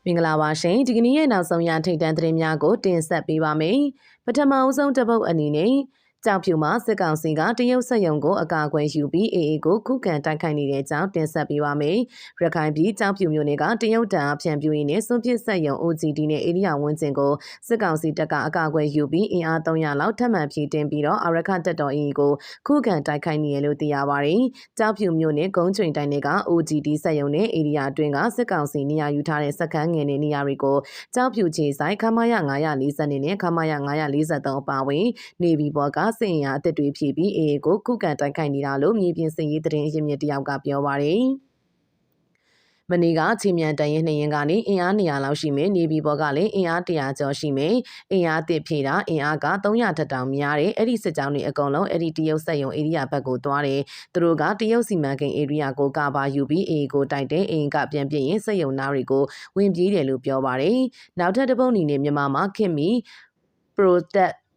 မင်္ဂလာပါရှင်ဒီကနေ့ရဲ့နောက်ဆုံးရထိပ်တန်းသတင်းများကိုတင်ဆက်ပေးပါမယ်ပထမအဆုံးတစ်ပုဒ်အနေနဲ့ကြောက်ဖြူမှာစစ်ကောင်စီကတရုတ်ဆက်ယုံကိုအကာအကွယ်ယူပြီး AA ကိုခုခံတိုက်ခိုက်နေတဲ့အကြောင်းတင်ဆက်ပေးပါမယ်ရခိုင်ပြည်ကြောက်ဖြူမြို့နယ်ကတရုတ်တံအဖြန့်ပြူရင်းနဲ့စွန့်ပစ်ဆက်ယုံ OGD နဲ့ဧရိယာဝန်းကျင်ကိုစစ်ကောင်စီတပ်ကအကာအကွယ်ယူပြီးအင်အား300လောက်ထပ်မံဖြည့်တင်ပြီးတော့အာရခတပ်တော် AA ကိုခုခံတိုက်ခိုက်နေရလို့သိရပါတယ်ကြောက်ဖြူမြို့နယ်ကုန်းချွင်တိုင်းတွေက OGD ဆက်ယုံနဲ့ဧရိယာအတွင်းကစစ်ကောင်စီနေရာယူထားတဲ့စခန်းငယ်တဲ့နေရာတွေကိုကြောက်ဖြူခြေဆိုင်ခမာယ940နဲ့ခမာယ943အပါအဝင်နေပြည်တော်ကစစ်အင်အားအသစ်တွေဖြည့်ပြီး AA ကိုခုခံတိုက်ခိုက်နေတာလို့မြေပြင်စစ်ရေးသတင်းအရင်းမြစ်တယောက်ကပြောပါတယ်မနေ့ကချီမြန်တန်ရင်နှရင်ကနေအင်အား200လောက်ရှိမယ်နေပြည်တော်ကလည်းအင်အား100ကျော်ရှိမယ်အင်အားတစ်ဖြည့်တာအင်အားက300ထက်တောင်များတယ်အဲ့ဒီစစ်ကြောင်းတွေအကုန်လုံးအဲ့ဒီတရုတ်ဆက်ယုံဧရိယာဘက်ကိုသွားတယ်သူတို့ကတရုတ်စီမံကိန်းဧရိယာကိုကာပါယူပြီး AA ကိုတိုက်တဲ့အင်ကပြန်ပြည့်ရင်ဆက်ယုံနာတွေကိုဝင်ပြေးတယ်လို့ပြောပါတယ်နောက်ထပ်တစ်ပုတ်အနေနဲ့မြန်မာမှာခင်မီ Protect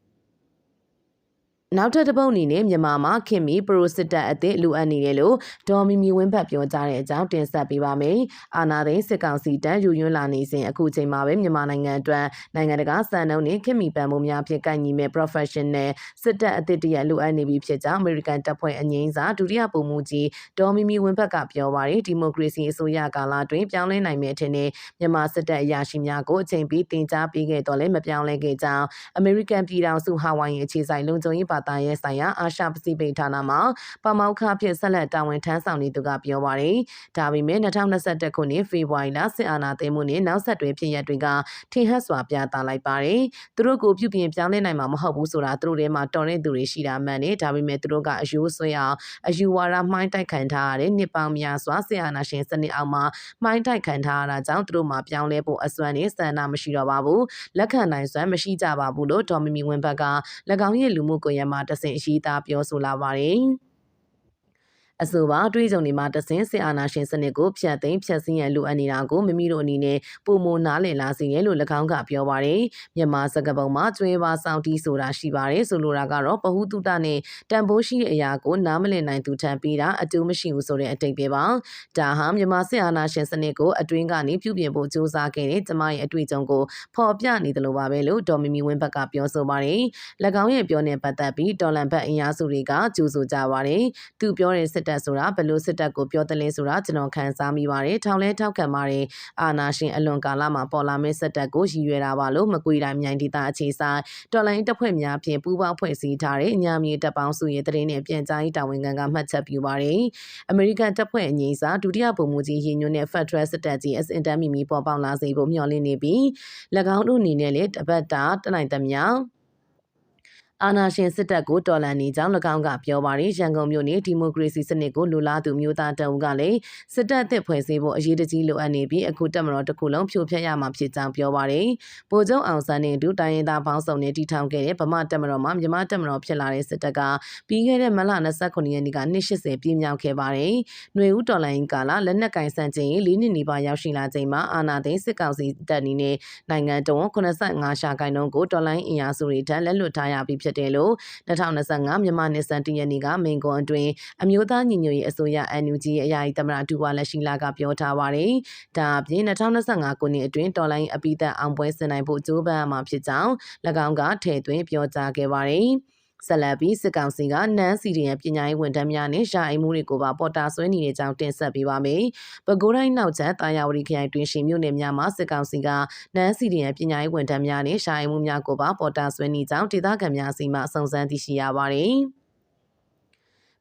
နောက်ထပ်တစ်ပုတ်အနေနဲ့မြန်မာမှာခင်မီပရိုစစ်တပ်အသစ်လိုအပ်နေတယ်လို့ဒေါ်မီမီဝင်းဖတ်ပြောကြားတဲ့အကြောင်းတင်ဆက်ပေးပါမယ်။အာနာသိန်းစစ်ကောင်စီတပ်ယူယွန်းလာနေစဉ်အခုချိန်မှာပဲမြန်မာနိုင်ငံအတွက်နိုင်ငံတကာစံနှုန်းနဲ့ခင်မီပံမှုများဖြစ်ကိုင်ညီမဲ့ professional စစ်တပ်အသစ်တရက်လိုအပ်နေပြီဖြစ်ကြောင်းအမေရိကန်တပ်ဖွဲ့အငိမ့်စာဒုတိယပုံမှူးကြီးဒေါ်မီမီဝင်းဖတ်ကပြောပါတယ်ဒီမိုကရေစီအစိုးရကာလတွင်ပြောင်းလဲနိုင်မယ့်အထင်နဲ့မြန်မာစစ်တပ်အရာရှိများကိုအချိန်ပြီးတင် ကြားပေးခဲ့တော့လည်းမပြောင်းလဲခဲ့ကြောင်းအမေရိကန်ပြည်ထောင်စုဟာဝိုင်ယီအခြေစိုက်လုံခြုံရေးဘာသာရေးဆိုင်ရာအာရှပစိဖိတ်ဌာနမှာပမောက္ခဖြစ်ဆက်လက်တာဝန်ထမ်းဆောင်နေသူကပြောပါတယ်။ဒါပေမဲ့2021ခုနှစ်ဖေဖော်ဝါရီလစစ်အာဏာသိမ်းမှုနဲ့နောက်ဆက်တွဲဖြစ်ရပ်တွေကထင်ဟပ်စွာပြသလိုက်ပါတယ်။သူတို့ကိုပြုပြင်ပြောင်းလဲနိုင်မှာမဟုတ်ဘူးဆိုတာသူတို့ထဲမှာတော်တဲ့သူတွေရှိတာမှန်တယ်။ဒါပေမဲ့သူတို့ကအယိုးဆွဲအောင်အယူဝါဒမှိုင်းတိုက်ခံထားရတဲ့နှစ်ပေါင်းများစွာစစ်အာဏာရှင်စနစ်အောက်မှာမှိုင်းတိုက်ခံထားရတာကြောင့်သူတို့မှာပြောင်းလဲဖို့အစွမ်းနဲ့စံနာမရှိတော့ပါဘူး။လက်ခံနိုင်စွမ်းမရှိကြပါဘူးလို့ဒေါ်မီမီဝင်းဘက်က၎င်းရဲ့လူမှုကွန်ရက်မှာတဆင့်ရေးသားပြောဆိုလာပါတယ်။အဆိုပါတွေးကြုံတွေမှာတဆင်စစ်အာဏာရှင်စနစ်ကိုဖျက်သိမ်းဖျက်ဆီးရန်လိုအပ်နေတာကိုမိမိတို့အနေနဲ့ပုံမနားလည်လာစေတယ်လို့၎င်းကပြောပါတယ်မြန်မာစကားပုံမှာကျွဲပါစောင့်တီးဆိုတာရှိပါတယ်ဆိုလိုတာကတော့ပဟုတုတနဲ့တန်ဖိုးရှိတဲ့အရာကိုနားမလည်နိုင်သူထံပေးတာအတူမရှိဘူးဆိုတဲ့အတိတ်ပဲပါဒါဟာမြန်မာစစ်အာဏာရှင်စနစ်ကိုအတွင်းကနေပြုပြင်ဖို့စ조사ခဲ့တဲ့ကျမရဲ့အတွေ့အကြုံကိုဖော်ပြနေတယ်လို့ပါပဲလို့ဒေါ်မီမီဝင်းဘက်ကပြောဆိုပါတယ်၎င်းရဲ့ပြောနေပတ်သက်ပြီးတော်လန်ဘက်အင်အားစုတွေကကြိုးဆိုကြပါတယ်သူပြောတဲ့စစ်ဆိုတာဘယ်လိုစစ်တပ်ကိုပြောတယ်လဲဆိုတာကျွန်တော်ခံစားမိပါတယ်ထောင်လဲထောက်ခံပါတယ်အာနာရှင်အလွန်ကာလမှာပေါ်လာမယ့်စစ်တပ်ကိုရည်ရွယ်တာပါလို့မကွေတိုင်းမြိုင်ဒေသအခြေဆိုင်တော်လိုင်းတပ်ဖွဲ့များဖြင့်ပူးပေါင်းဖွဲ့စည်းထားတဲ့အညာမြေတပ်ပေါင်းစုရဲ့တရင်နဲ့ပြန်ကြားရေးတာဝန်ခံကမှတ်ချက်ပြုပါတယ်အမေရိကန်တပ်ဖွဲ့အငိမ့်စာဒုတိယဗိုလ်မှူးကြီးရေညွန်းနဲ့ Federal စစ်တပ်ကြီး SN တမ်းမီမီပေါ်ပေါက်လာစေဖို့မျှော်လင့်နေပြီး၎င်းတို့အနေနဲ့လည်းတပတ်တာတနိုင်သမျှအာနာရှင်စစ်တပ်ကိုတော်လှန်နေကြောင်း၎င်းကပြောပါတယ်ရန်ကုန်မြို့နယ်ဒီမိုကရေစီစနစ်ကိုလူလားသူမျိုးသားတအုပ်ကလည်းစစ်တပ်အသစ်ဖွဲ့စည်းဖို့အရေးတကြီးလိုအပ်နေပြီးအခုတပ်မတော်တစ်ခုလုံးဖြိုဖျက်ရမှာဖြစ်ကြောင်းပြောပါတယ်ဗိုလ်ချုပ်အောင်ဆန်းနဲ့အတူတိုင်းရင်းသားပေါင်းစုံနဲ့တည်ထောင်ခဲ့တဲ့ဗမာတပ်မတော်မှာမြန်မာတပ်မတော်ဖြစ်လာတဲ့စစ်တပ်ကပြီးခဲ့တဲ့မလ29ရက်နေ့က280ပြည့်မြောက်ခဲ့ပါတယ်ຫນွေဦးတော်လှန်ရေးကာလလက်နက်ကင်ဆန့်ကျင်ရေး4နှစ်နီးပါးရောက်ရှိလာချိန်မှာအာဏာသိမ်းစစ်ကောင်စီတပ်အနေနဲ့နိုင်ငံတော်85ရှာကိုင်နှုန်းကိုတော်လှန်ရေးအင်အားစုတွေထက်လက်လွတ်ထားရပြီးဖြစ်တယ်လို့2025မြန်မာနှစ်စံတရက်နေ့ကမိန်ကွန်းအတွင်းအမျိုးသားညီညွတ်ရေးအစိုးရ NUG ရဲ့အရာရှိသမ္မတဒူဝါလက်ရှိလာကပြောထားပါတယ်။ဒါအပြင်2025ခုနှစ်အတွင်းတော်လိုင်းအပိသက်အောင်ပွဲဆင်နိုင်ဖို့ကြိုးပမ်းမှာဖြစ်ကြောင်း၎င်းကထည့်သွင်းပြောကြားခဲ့ပါတယ်။ဆက်လက်ပြီးစစ်ကောင်စီကနန်းစီရီယံပညာရေးဝန်ထမ်းများနဲ့ရှာအိမ်မှုတွေကိုပါပေါ်တာဆွဲနေတဲ့ကြောင်းတင်ဆက်ပေးပါမယ်။ပဲခူးတိုင်းနောက်ကျတာယာဝတီခရိုင်တွင်ရှိမြို့နယ်များမှာစစ်ကောင်စီကနန်းစီရီယံပညာရေးဝန်ထမ်းများနဲ့ရှာအိမ်မှုများကိုပါပေါ်တာဆွဲနေကြောင်းဒေသခံများစီမှစုံစမ်းသိရှိရပါတယ်။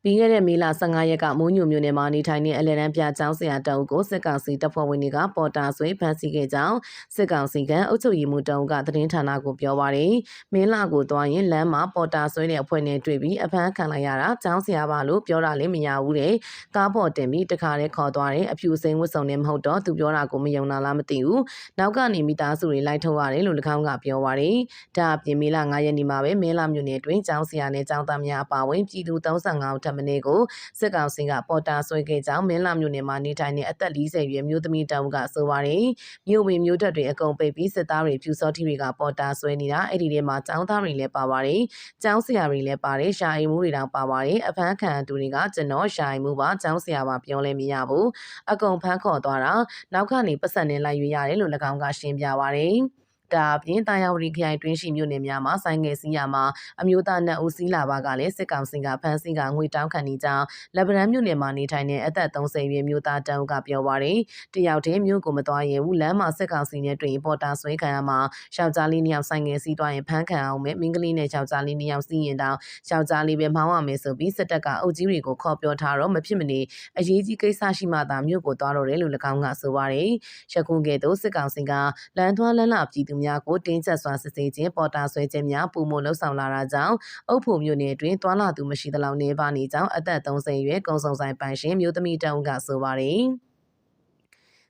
ပြီးခဲ့တဲ့မေလ15ရက်ကမိုးညိုမြို့နယ်မှာနေထိုင်တဲ့အလဲတန်းပြကျောင်းဆရာတအုပ်ကိုစစ်ကောင်စီတပ်ဖွဲ့ဝင်တွေကပေါ်တာဆွဲဖမ်းဆီးခဲ့ကြောင်းစစ်ကောင်စီကအုပ်ချုပ်ရေးမှူးတအုပ်ကသတင်းဌာနကိုပြောပါတယ်။မင်းလာကိုသွားရင်လမ်းမှာပေါ်တာဆွဲတဲ့အဖွဲ့နဲ့တွေ့ပြီးအဖမ်းခံလိုက်ရတာကျောင်းဆရာပါလို့ပြောတာလည်းမရဘူးတဲ့။ကားပေါ်တင်ပြီးတခါတည်းခေါ်သွားတယ်အဖြူစိမ်းဝတ်စုံနဲ့မဟုတ်တော့သူပြောတာကိုမယုံလားမသိဘူး။နောက်ကနေမိသားစုတွေလိုက်ထုတ်ရတယ်လို့၎င်းကပြောပါတယ်။ဒါအပြင်မေလ9ရက်နေ့မှာပဲမင်းလာမြို့နယ်တွင်ကျောင်းဆရာနဲ့ကျောင်းသားများအပါအဝင်ပြည်သူ35ဦးထ မနေကိုစစ်ကောင်စီကပေါ်တာဆွဲခဲ့ကြောင်းမင်းလာမြို့နယ်မှာနေထိုင်တဲ့အသက်40ရွယ်မျိုးသမီးတောင်ကဆိုပါတယ်မြို့ဝင်မြို့တက်တွေအကုန်ပိတ်ပြီးစစ်သားတွေဖြူစောတိတွေကပေါ်တာဆွဲနေတာအဲ့ဒီထဲမှာចောင်းသားတွေလည်းပါပါတယ်ចောင်းဆရာတွေလည်းပါတယ်ရှာအိမ်မှုတွေတောင်ပါပါတယ်အဖမ်းခံသူတွေကကျွန်တော်ရှာအိမ်မှုပါចောင်းဆရာပါပြောလဲမရဘူးအကုန်ဖမ်းခေါ်သွားတာနောက်ကနေပတ်စံနဲ့လိုက်ရွေးရတယ်လို့၎င်းကရှင်းပြပါတယ်ဒါအပြင်တာယာဝတီခရိုင်တွင်းရှိမြို့နယ်များမှာဆိုင်ငယ်စီးရမှာအမျိုးသားနှစ်ဦးစီးလာပါကလည်းစစ်ကောင်စီကဖမ်းဆီးကငွေတောင်းခံနေကြောင်းလက်ဗရန်မြို့နယ်မှာနေထိုင်တဲ့အသက်30ရွယ်မျိုးသားတောင်ကပြောပါရယ်တယောက်တည်းမြို့ကိုမသွားရဘူးလမ်းမှာစစ်ကောင်စီနဲ့တွေ့ရင်ပေါ်တာဆွဲခံရမှာယောက်ျားလေး2ယောက်ဆိုင်ငယ်စီးသွားရင်ဖမ်းခံအောင်မယ်မိန်းကလေးနဲ့ယောက်ျားလေး2ယောက်စီးရင်တောင်ယောက်ျားလေးပဲမောင်းရမယ်ဆိုပြီးစစ်တပ်ကအုပ်ကြီးတွေကိုခေါ်ပြောထားတော့မဖြစ်မနေအရေးကြီးကိစ္စရှိမှသာမြို့ကိုသွားတော့တယ်လို့၎င်းကဆိုပါရယ်ရခုကဲ့သို့စစ်ကောင်စီကလမ်းသွားလမ်းလာပြည်သူများကိုတင်းကျပ်စွာစစ်ဆေးခြင်းပေါ်တာဆွဲခြင်းများပုံမလှုပ်ဆောင်လာတာကြောင့်အုပ်ဖို့မြို့နယ်တွင်တွာလာသူမရှိသလောက်နေပါနေကြောင်းအသက်30ရွယ်ကုံစုံဆိုင်ပိုင်ရှင်မျိုးသမီးတောင်ကဆိုပါတယ်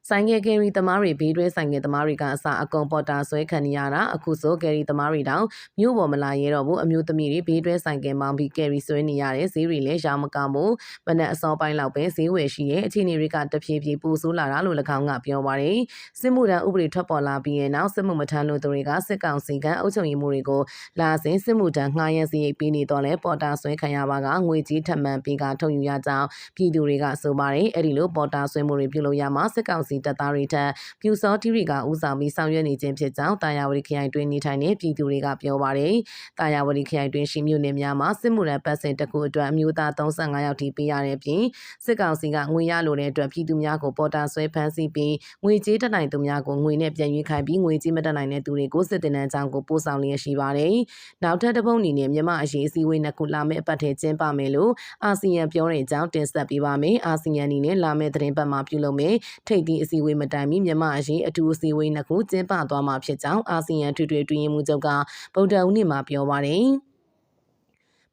ဆိုင်ငယ်ကယ်ရီသမားတွေဘေးတွဲဆိုင်ငယ်သမားတွေကအစအကုန်ပေါ်တာဆွဲခံနေရတာအခုဆိုကယ်ရီသမားတွေတောင်မြို့ပေါ်မလာရတော့ဘူးအမျိုးသမီးတွေဘေးတွဲဆိုင်ကယ်မောင်းပြီးကယ်ရီဆွဲနေရတယ်ဈေးတွေလည်းရောင်းမကောင်းဘူးမနက်အစောပိုင်းလောက်ပဲဈေးဝယ်ရှိရဲ့အခြေအနေတွေကတဖြည်းဖြည်းပိုဆိုးလာတာလို့၎င်းကပြောပါတယ်စစ်မှုထမ်းဥပဒေထွက်ပေါ်လာပြီးရဲ့နောက်စစ်မှုမထမ်းလို့သူတွေကစစ်ကောင်စီကအုပ်ချုပ်ရေးမှုတွေကိုလာစဉ်စစ်မှုထမ်းငှားရမ်းစရိတ်ပေးနေတော့လဲပေါ်တာဆွဲခံရပါကငွေကြီးထပ်မံပေးကထုတ်ယူရကြောင်းပြည်သူတွေကဆိုပါတယ်အဲ့ဒီလိုပေါ်တာဆွဲမှုတွေပြုလုပ်ရမှာစစ်ကောင်စီတပ်သားတွေထက်ပြူစောတိတွေကဦးဆောင်ပြီးဆောင်ရွက်နေခြင်းဖြစ်ကြောင်းတာယာဝတီခရိုင်တွင်နေထိုင်နေပြည်သူတွေကပြောပါတယ်။တာယာဝတီခရိုင်တွင်ရှိမြို့နယ်များမှာစစ်မှုထမ်းပတ်စင်တစ်ခုအတွက်အမျိုးသား35ယောက်ထိပေးရတဲ့ပြင်စစ်ကောင်စီကငွေရလိုတဲ့အတွက်ပြည်သူများကိုပေါ်တာဆွဲဖမ်းဆီးပြီးငွေကြေးတက်နိုင်သူများကိုငွေနဲ့ပြန်ရွေးခိုင်းပြီးငွေကြေးမတက်နိုင်တဲ့သူတွေကိုစစ်တင်တဲ့အကြောင်းကိုပို့ဆောင်လျက်ရှိပါတယ်။နောက်ထပ်တစ်ပုဒ်အနေနဲ့မြန်မာအရေးအစည်းအဝေးနှစ်ခုလာမယ့်အပတ်ထဲကျင်းပမယ်လို့အာဆီယံပြောတဲ့အကြောင်းတင်ဆက်ပေးပါမယ်။အာဆီယံအနေနဲ့လာမယ့်သတင်းပတ်မှာပြုလုပ်မယ်ထိပ်သီးအစည်းအဝေးမတိုင်မီမြန်မာအရေးအထူးအစည်းအဝေးနှစ်ခုကျင်းပသွားမှာဖြစ်ကြောင်းအာဆီယံထွေထွေတွင်မှုချုပ်ကဗုဒ္ဓဦးနေ့မှာပြောပါတယ်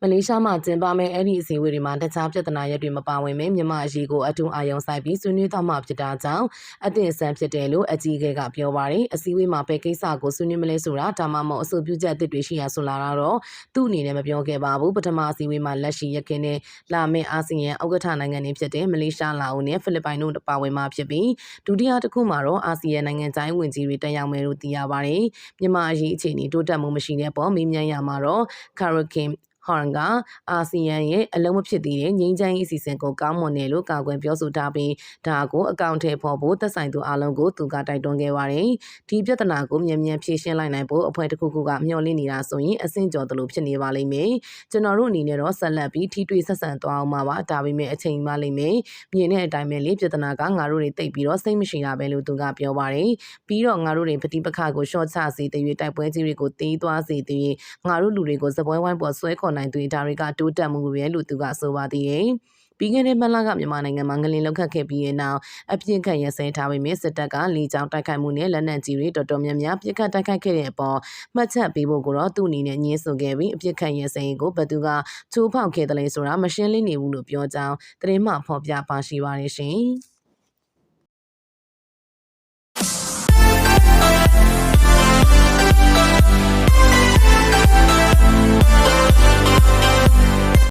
မလေးရှားမှာကျင်းပမဲ့အဲ့ဒီအစည်းအဝေးတွေမှာတခြားပြဿနာရပ်တွေမပါဝင်မဲမြန်မာအရေးကိုအထူးအာရုံစိုက်ပြီးဆွေးနွေးသွားမှာဖြစ်တာကြောင့်အသင့်အဆန်းဖြစ်တယ်လို့အကြီးအကဲကပြောပါတယ်အစည်းအဝေးမှာပဲကိစ္စကိုဆွေးနွေးမလဲဆိုတာဒါမှမဟုတ်အဆိုပြုချက်အသစ်တွေရှိရဆိုလာတော့သူ့အနေနဲ့မပြောခဲ့ပါဘူးပထမအစည်းအဝေးမှာလက်ရှိရခင်နဲ့လာမယ့်အာဆီယံဥက္ကဋ္ဌနိုင်ငံတွေဖြစ်တဲ့မလေးရှားလာအိုနဲ့ဖိလစ်ပိုင်တို့ပါဝင်မှာဖြစ်ပြီးဒုတိယတစ်ခုမှာတော့အာဆီယံနိုင်ငံခြားရေးဝန်ကြီးတွေတက်ရောက်မယ်လို့သိရပါတယ်မြန်မာအရေးအခြေအနေတိုးတက်မှုမရှိတဲ့ပေါ်မေးမြန်းရမှာတော့ကာရခင်ဟောင်ကအာဆီယံရဲ့အလုံးမဖြစ်သေးတဲ့ငြိမ်းချမ်းရေးအစီအစဉ်ကိုကောင်းမွန်တယ်လို့ကာကွယ်ပြောဆိုထားပြီးဒါကိုအကောင့်ထဲပေါ်ဖို့သက်ဆိုင်သူအလုံးကိုသူကတိုက်တွန်းခဲ့ပါတယ်။ဒီပြဿနာကိုမြန်မြန်ဖြေရှင်းလိုက်နိုင်ဖို့အဖွဲ့တစ်ခုခုကမျှော်လင့်နေတာဆိုရင်အဆင့်ကျော်သလိုဖြစ်နေပါလိမ့်မယ်။ကျွန်တော်တို့အနေနဲ့တော့ဆက်လက်ပြီးထိတွေ့ဆက်ဆံသွားအောင်ပါဒါပေမဲ့အချိန်မှလိမ့်မယ်။မြင်တဲ့အတိုင်းပဲလေပြဿနာကငါတို့တွေတိတ်ပြီးတော့စိတ်မရှိတာပဲလို့သူကပြောပါတယ်။ပြီးတော့ငါတို့တွေပဋိပက္ခကိုရှော့ချစေတဲ့တိုက်ပွဲကြီးတွေကိုတေးသွားစေတဲ့ငါတို့လူတွေကိုစပွဲဝိုင်းပေါ်ဆွဲခေါ်နိုင်သူဒါတွေကတိုးတက်မှုပဲလို့သူကဆိုပါသေးတယ်။ပြီးခဲ့တဲ့မလကမြန်မာနိုင်ငံမှာငလင်လောက်ခတ်ခဲ့ပြီးတဲ့နောက်အပြစ်ခတ်ရစဲထားပေမဲ့စစ်တပ်ကလေကြောင်းတိုက်ခိုက်မှုနဲ့လက်နက်ကြီးတွေတော်တော်များများပြစ်ခတ်တိုက်ခိုက်ခဲ့တဲ့အပေါ်မှတ်ချက်ပေးဖို့ကိုတော့သူ့အနေနဲ့ညှင်းဆိုခဲ့ပြီးအပြစ်ခတ်ရစဲကိုဘယ်သူကချိုးဖောက်ခဲ့တယ်လဲဆိုတာမရှင်းလင်းနေဘူးလို့ပြောကြောင်းသတင်းမှဖော်ပြပါရှိပါတယ်ရှင်။